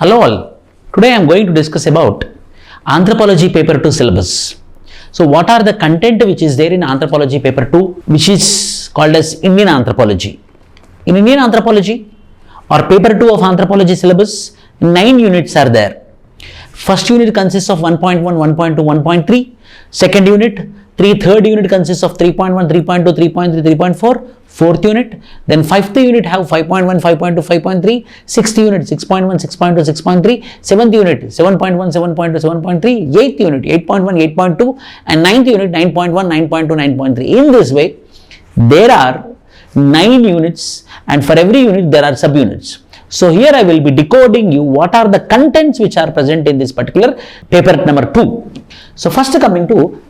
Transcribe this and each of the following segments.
Hello all. Today I am going to discuss about Anthropology paper 2 syllabus. So what are the content which is there in Anthropology paper 2, which is called as Indian Anthropology. In Indian Anthropology or paper 2 of Anthropology syllabus, 9 units are there. First unit consists of 1.1, 1.2, 1.3. Second unit, third unit consists of 3.1, 3.2, 3.3, 3.4. Fourth unit, then fifth unit have 5.1, 5.2, 5.3, sixth unit 6.1, 6.2, 6.3, seventh unit 7.1, 7.2, 7.3, eighth unit 8.1, 8.2, and ninth unit 9.1, 9.2, 9.3. In this way, there are 9 units, and for every unit there are subunits. So here I will be decoding you what are the contents which are present in this particular paper number 2. So first coming to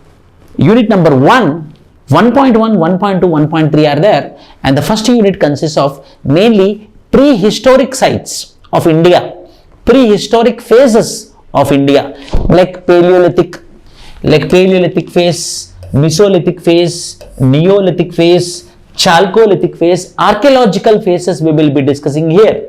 unit number 1. 1.1, 1.2, 1.3 are there, and the first unit consists of mainly prehistoric sites of India, prehistoric phases of India, like Paleolithic phase, Mesolithic phase, Neolithic phase, Chalcolithic phase, archaeological phases we will be discussing here.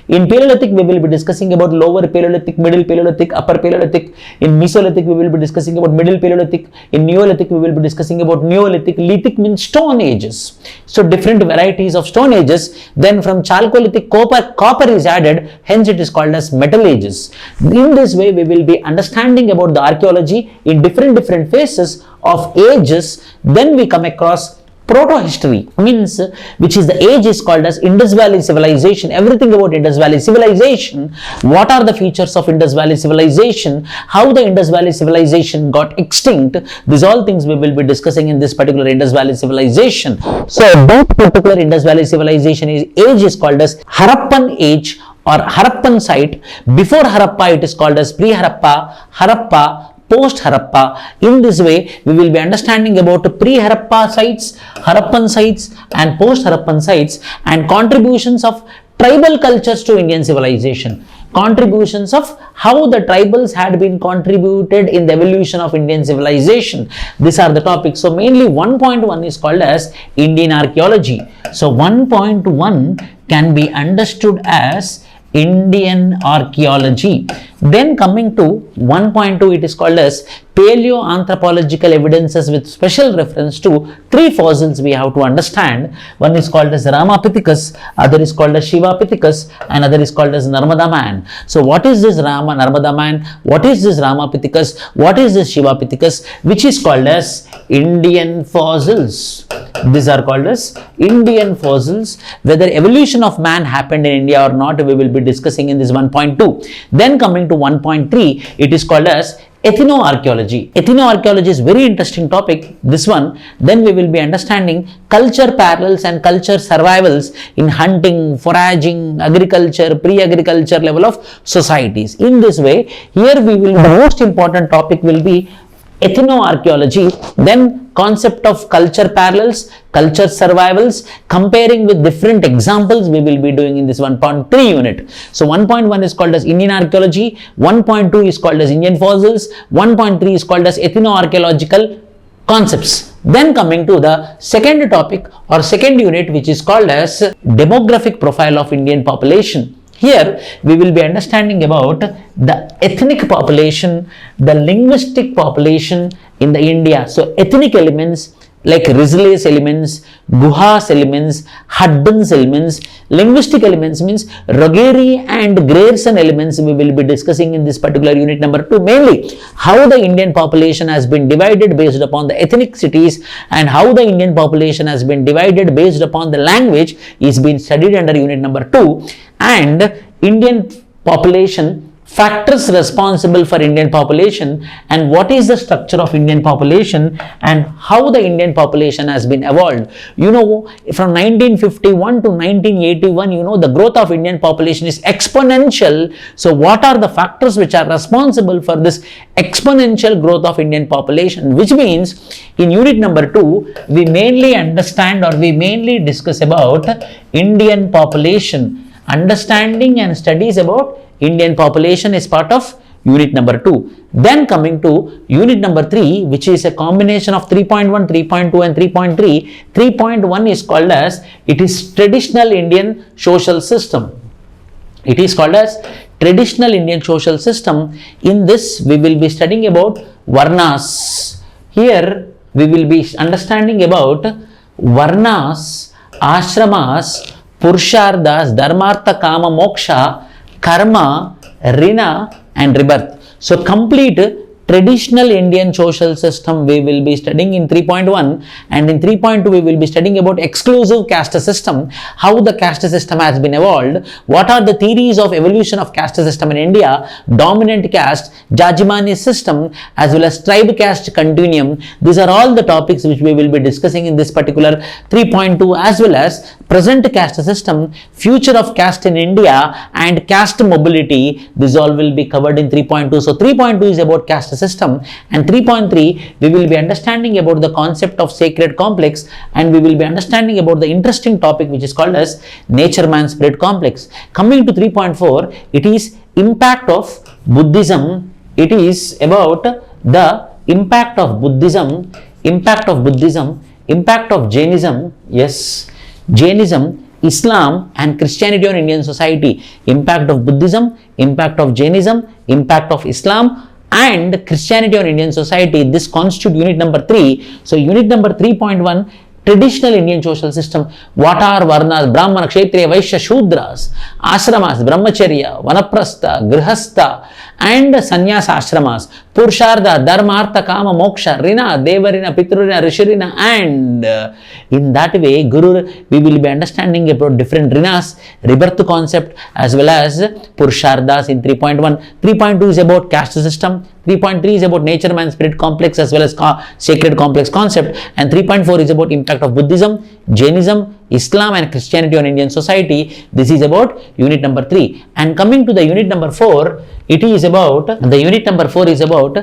In Paleolithic, we will be discussing about lower Paleolithic, middle Paleolithic, upper Paleolithic. In Mesolithic, we will be discussing about middle Paleolithic. In Neolithic, we will be discussing about Neolithic. Lithic means stone ages. So, different varieties of stone ages. Then from Chalcolithic, copper is added. Hence, it is called as metal ages. In this way, we will be understanding about the archaeology in different phases of ages. Then we come across proto-history, means which is the age is called as Indus Valley civilization. Everything about Indus Valley civilization, what are the features of Indus Valley civilization, how the Indus Valley civilization got extinct, these all things we will be discussing in this particular Indus Valley civilization. So that particular Indus Valley civilization age is called as Harappan age or Harappan site. Before Harappa it is called as pre-Harappa, Harappa, post-Harappa. In this way, we will be understanding about pre-Harappa sites, Harappan sites and post-Harappan sites, and contributions of tribal cultures to Indian civilization. Contributions of how the tribals had been contributed in the evolution of Indian civilization. These are the topics. So, mainly 1.1 is called as Indian archaeology. So, 1.1 can be understood as Indian archaeology. Then coming to 1.2, it is called as paleoanthropological evidences with special reference to 3 fossils we have to understand. One is called as Ramapithecus, other is called as Shivapithecus, and other is called as Narmada man. So what is this Narmada man? What is this Ramapithecus? What is this Shivapithecus? Which is called as Indian fossils. These are called as Indian fossils. Whether evolution of man happened in India or not, we will be discussing in this 1.2. Then coming to 1.3, it is called as ethnoarchaeology. Ethnoarchaeology is very interesting topic, this one. Then we will be understanding culture parallels and culture survivals in hunting, foraging, agriculture, pre-agriculture level of societies. In this way, here the most important topic will be ethnoarchaeology, then concept of culture parallels, culture survivals, comparing with different examples we will be doing in this 1.3 unit. So 1.1 is called as Indian archaeology, 1.2 is called as Indian fossils, 1.3 is called as ethnoarchaeological concepts. Then coming to the second topic or second unit, which is called as demographic profile of Indian population. Here we will be understanding about the ethnic population, the linguistic population in the India. So ethnic elements like Risley's elements, Guha's elements, Hudden's elements, linguistic elements means Rogeri and Grierson elements we will be discussing in this particular unit number 2. Mainly how the Indian population has been divided based upon the ethnicities and how the Indian population has been divided based upon the language is being studied under unit number 2, and Indian population, factors responsible for Indian population, and what is the structure of Indian population and how the Indian population has been evolved. You know, from 1951 to 1981, you know, the growth of Indian population is exponential. So what are the factors which are responsible for this exponential growth of Indian population? Which means in unit number 2, we mainly understand or we mainly discuss about Indian population. Understanding and studies about Indian population is part of unit number 2. Then coming to unit number 3, which is a combination of 3.1, 3.2 and 3.3. 3.1 is called as, it is traditional Indian social system. It is called as traditional Indian social system. In this, we will be studying about Varnas. Here, we will be understanding about Varnas, Ashramas, Purusharthas, Dharmartha, Kama, Moksha, Karma, Rina and Rebirth. So, complete traditional Indian social system we will be studying in 3.1, and in 3.2 we will be studying about exclusive caste system, how the caste system has been evolved, what are the theories of evolution of caste system in India, dominant caste, Jajimani system, as well as tribe caste continuum. These are all the topics which we will be discussing in this particular 3.2, as well as present caste system, future of caste in India and caste mobility. This all will be covered in 3.2. So 3.2 is about caste system, and 3.3 we will be understanding about the concept of sacred complex, and we will be understanding about the interesting topic which is called as nature man spirit complex. Coming to 3.4, it is impact of Buddhism. It is about the impact of Buddhism, impact of Jainism, yes, Jainism, Islam and Christianity on Indian society. Impact of Buddhism, impact of Jainism, impact of Islam and Christianity on Indian society. This constitutes unit number 3. So unit number 3.1, traditional Indian social system. What are Varnas? Brahmana, Kshatriya, Vaishya, Shudras, Ashramas, Brahmacharya, Vanaprastha, Grihastha and Sannyasa ashramas, Purushartha, Dharma, Artha, Kama, Moksha, Rina, Devarina, Pitrurina, Rishirina, and in that way, Guru, we will be understanding about different Rinas, rebirth concept, as well as Purusharthas in 3.1. 3.2 is about caste system. 3.3 is about nature man spirit complex as well as sacred complex concept, and 3.4 is about impact of Buddhism, Jainism, Islam and Christianity on Indian society. This is about unit number 3. And coming to the unit number 4, it is about, the unit number 4 is about,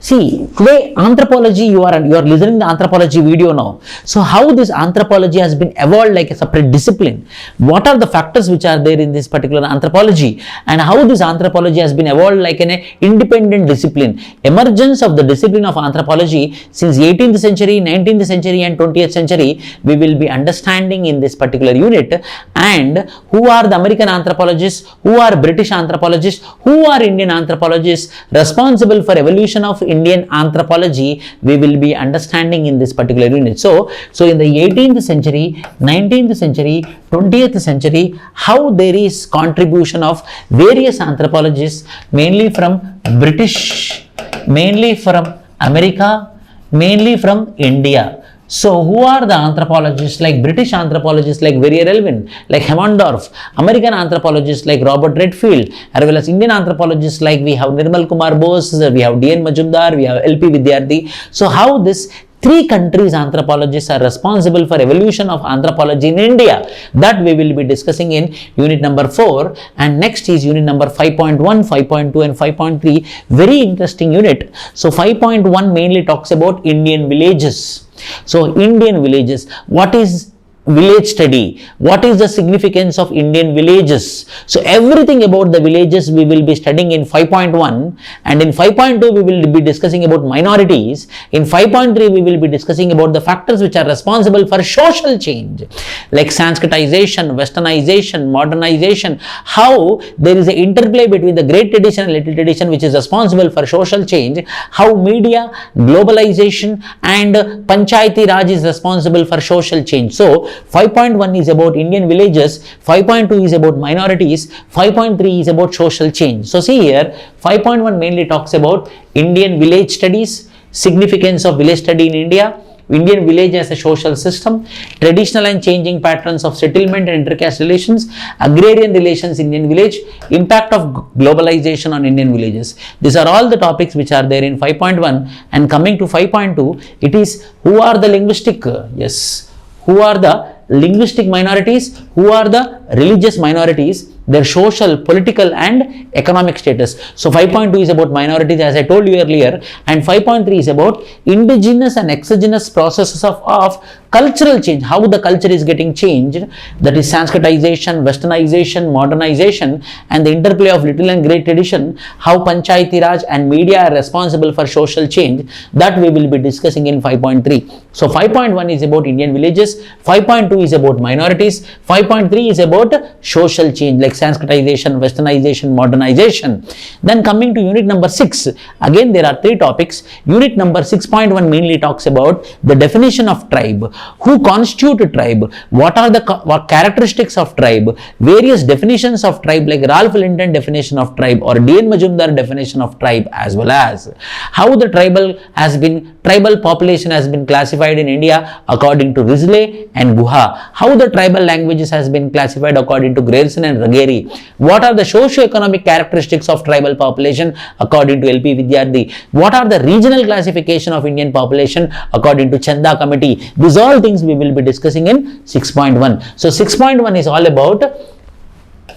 see, today anthropology, you are listening to the anthropology video now. So how this anthropology has been evolved like a separate discipline? What are the factors which are there in this particular anthropology, and how this anthropology has been evolved like an independent discipline? Emergence of the discipline of anthropology since 18th century, 19th century and 20th century, we will be understanding in this particular unit. And who are the American anthropologists, who are British anthropologists, who are Indian anthropologists responsible for evolution of Indian anthropology, we will be understanding in this particular unit. So in the 18th century, 19th century, 20th century, how there is contribution of various anthropologists, mainly from British, mainly from America, mainly from India. So who are the anthropologists? Like British anthropologists like Verrier Elwin, like Hemmondorf, American anthropologists like Robert Redfield, as well as Indian anthropologists like we have Nirmal Kumar Bose, we have D.N. Majumdar, we have L.P. Vidyarthi. So how this 3 countries anthropologists are responsible for evolution of anthropology in India, that we will be discussing in unit number 4. And next is unit number 5.1, 5.2 and 5.3. Very interesting unit. So 5.1 mainly talks about Indian villages. So Indian villages, what is village study? What is the significance of Indian villages? So everything about the villages we will be studying in 5.1, and in 5.2 we will be discussing about minorities. In 5.3 we will be discussing about the factors which are responsible for social change, like Sanskritization, Westernization, modernization, how there is an interplay between the great tradition and little tradition which is responsible for social change, how media, globalization and Panchayati Raj is responsible for social change. So 5.1 is about Indian villages, 5.2 is about minorities, 5.3 is about social change. So see here, 5.1 mainly talks about Indian village studies, significance of village study in India, Indian village as a social system, traditional and changing patterns of settlement and intercaste relations, agrarian relations in Indian village, impact of globalization on Indian villages. These are all the topics which are there in 5.1. And coming to 5.2, it is who are the linguistic, who are the linguistic minorities, who are the religious minorities, their social, political and economic status. So 5.2 is about minorities, as I told you earlier, and 5.3 is about indigenous and exogenous processes of cultural change, how the culture is getting changed, that is Sanskritization, Westernization, modernization, and the interplay of little and great tradition, how Panchayati Raj and media are responsible for social change, that we will be discussing in 5.3. So 5.1 is about Indian villages, 5.2 is about minorities, 5.3 is about social change, like Sanskritization, Westernization, Modernization. Then coming to unit number 6, again there are 3 topics. Unit number 6.1 mainly talks about the definition of tribe, who constitute a tribe, what are the characteristics of tribe, various definitions of tribe like Ralph Linton definition of tribe or D.N. Majumdar definition of tribe, as well as how the tribal population has been classified in India according to Risley and Guha, how the tribal languages has been classified according to Grierson and Ruggieri, what are the socio-economic characteristics of tribal population according to L.P. Vidyarthi, what are the regional classification of Indian population according to Chanda committee. These all things we will be discussing in 6.1. So 6.1 is all about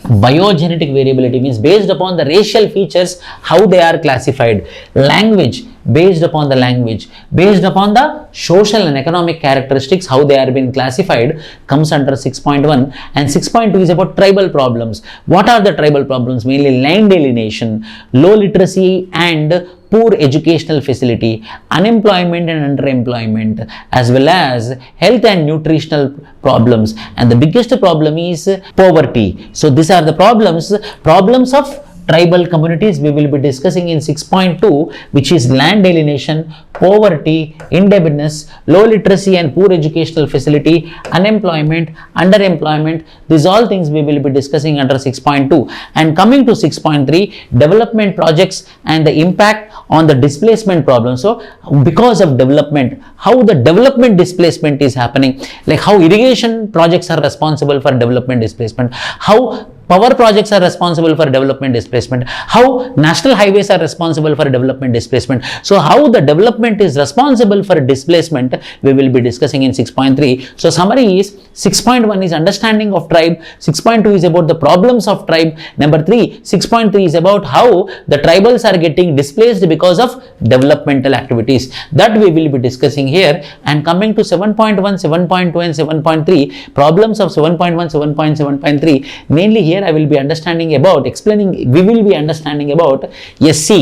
biogenetic variability, means based upon the racial features how they are classified, language based upon the language, based upon the social and economic characteristics how they are being classified comes under 6.1. and 6.2 is about tribal problems. What are the tribal problems? Mainly land alienation, low literacy and poor educational facility, unemployment and underemployment, as well as health and nutritional problems, and the biggest problem is poverty. So these are the problems of tribal communities we will be discussing in 6.2, which is land alienation, poverty, indebtedness, low literacy and poor educational facility, unemployment, underemployment. These all things we will be discussing under 6.2. And coming to 6.3, development projects and the impact on the displacement problem. So because of development, how the development displacement is happening, like how irrigation projects are responsible for development displacement, how power projects are responsible for development displacement, how national highways are responsible for development displacement. So how the development is responsible for displacement we will be discussing in 6.3. So summary is 6.1 is understanding of tribe, 6.2 is about the problems of tribe, number 3, 6.3 is about how the tribals are getting displaced because of developmental activities, that we will be discussing here. And coming to 7.1, 7.2 and 7.3, problems of 7.1, 7.3, mainly here I will be understanding about, we will be understanding about SC.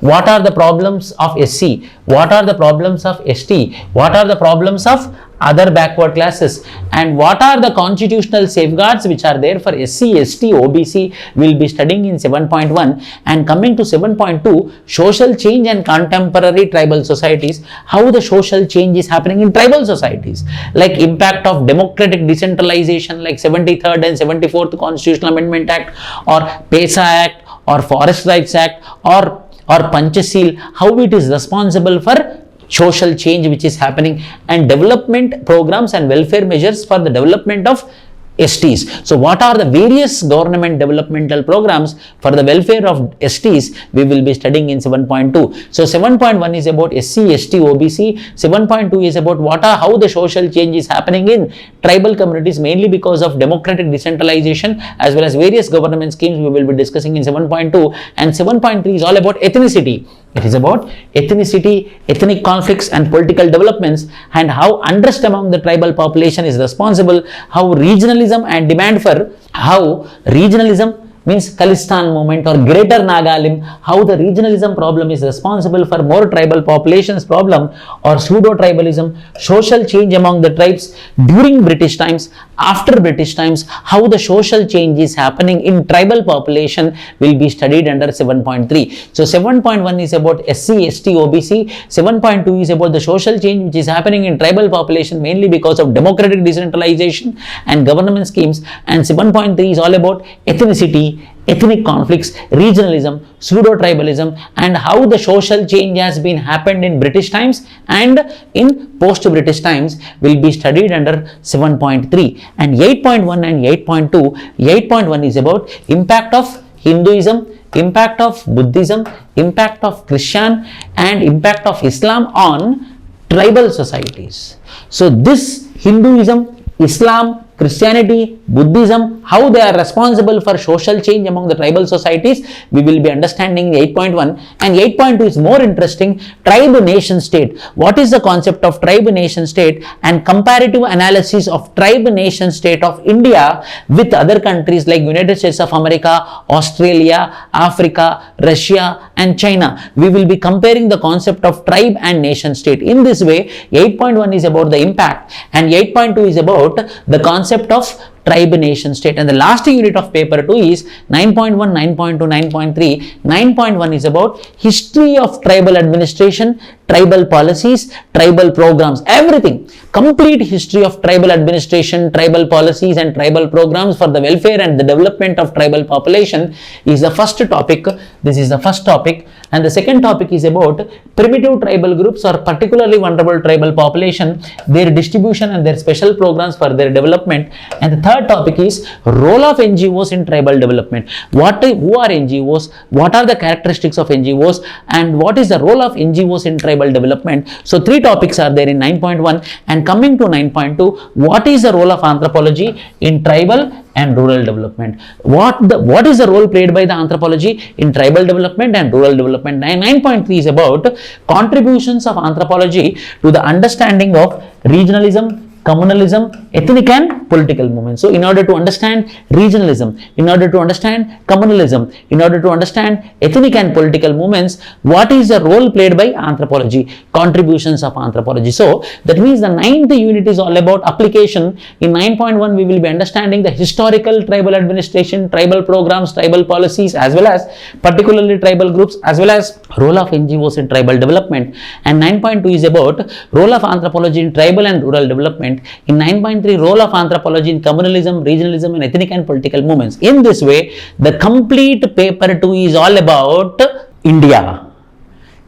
What are the problems of SC? What are the problems of ST? What are the problems of other backward classes? And what are the constitutional safeguards which are there for SC, ST, OBC? We will be studying in 7.1. And coming to 7.2, social change and contemporary tribal societies, how the social change is happening in tribal societies, like impact of democratic decentralization like 73rd and 74th Constitutional Amendment Act or PESA Act or Forest Rights Act or Panchasheel, how it is responsible for social change which is happening, and development programs and welfare measures for the development of STs. So what are the various government developmental programs for the welfare of STs we will be studying in 7.2. So 7.1 is about SC, ST, OBC. 7.2 is about how the social change is happening in tribal communities, mainly because of democratic decentralization as well as various government schemes we will be discussing in 7.2. And 7.3 is all about ethnicity. It is about ethnicity, ethnic conflicts and political developments, and how unrest among the tribal population is responsible, how regionalism and demand for, how regionalism means Khalistan movement or Greater Nagalim, how the regionalism problem is responsible for more tribal populations problem or pseudo-tribalism, social change among the tribes during British times, after British times, how the social change is happening in tribal population will be studied under 7.3. So 7.1 is about SC, ST, OBC, 7.2 is about the social change which is happening in tribal population mainly because of democratic decentralization and government schemes, and 7.3 is all about ethnicity, ethnic conflicts, regionalism, pseudo-tribalism, and how the social change has been happened in British times and in post-British times will be studied under 7.3. And 8.1 and 8.2, 8.1 is about impact of Hinduism, impact of Buddhism, impact of Christian and impact of Islam on tribal societies. So this Hinduism, Islam, Christianity, Buddhism, how they are responsible for social change among the tribal societies, we will be understanding 8.1. And 8.2 is more interesting, tribe nation state. What is the concept of tribe nation state and comparative analysis of tribe nation state of India with other countries like United States of America, Australia, Africa, Russia and China. We will be comparing the concept of tribe and nation state. In this way, 8.1 is about the impact and 8.2 is about the concept of tribe, nation, state. And the last unit of paper 2 is 9.1, 9.2, 9.3. 9.1 is about history of tribal administration, tribal policies, tribal programs, everything. Complete history of tribal administration, tribal policies and tribal programs for the welfare and the development of tribal population is the first topic. This is the first topic. And the second topic is about primitive tribal groups or particularly vulnerable tribal population, their distribution and their special programs for their development. And the third topic is role of NGOs in tribal development. Who are NGOs? What are the characteristics of NGOs? And what is the role of NGOs in tribal development? So 3 topics are there in 9.1. And coming to 9.2, what is the role of anthropology in tribal and rural development? What is the role played by the anthropology in tribal development and rural development? 9.3 is about contributions of anthropology to the understanding of regionalism, communalism, ethnic and political movements. So in order to understand regionalism, in order to understand communalism, in order to understand ethnic and political movements, what is the role played by anthropology? Contributions of anthropology. So that means the 9th unit is all about application. In 9.1 we will be understanding the historical tribal administration, tribal programs, tribal policies, as well as particularly tribal groups, as well as role of NGOs in tribal development. And 9.2 is about role of anthropology in tribal and rural development. In 9.3, role of anthropology in communalism, regionalism and ethnic and political movements. In this way, the complete paper 2 is all about India,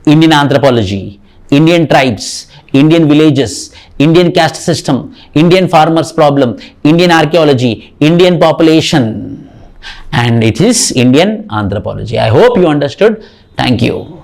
Indian anthropology, Indian tribes, Indian villages, Indian caste system, Indian farmers problem, Indian archaeology, Indian population, and it is Indian anthropology. I hope you understood. Thank you.